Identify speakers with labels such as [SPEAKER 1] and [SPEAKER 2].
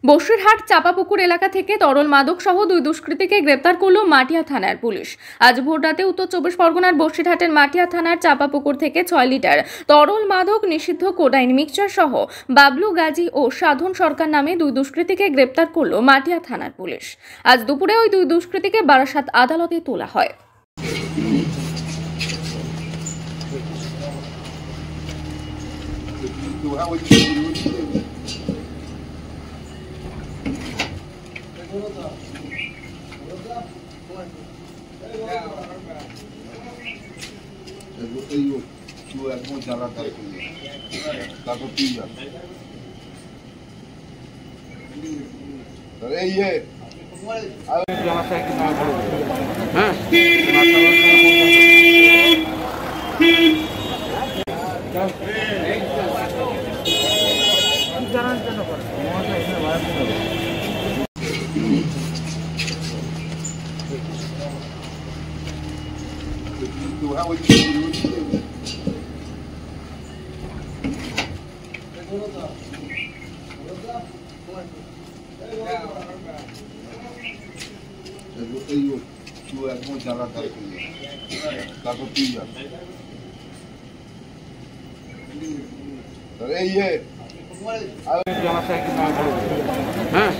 [SPEAKER 1] বসিরহাট চাপাপুকুর এলাকা থেকে তরল মাদক সহ দুই দুষ্কৃতীকে গ্রেপ্তার করল মাটিয়া থানার পুলিশ। আজ ভোররাতে উত্তর চব্বিশ পরগনার বসিরহাটের মাটিয়া থানার চাপাপুকুর থেকে 6 লিটার তরল মাদক নিষিদ্ধ কোডাইন মিক্সচার সহ বাবলু গাজী ও সাধন সরকার নামে দুই দুষ্কৃতীকে গ্রেপ্তার করল মাটিয়া থানার পুলিশ। আজ দুপুরে ওই দুই দুষ্কৃতীকে বারাসাত আদালতে তোলা হয়।
[SPEAKER 2] হ্যাঁ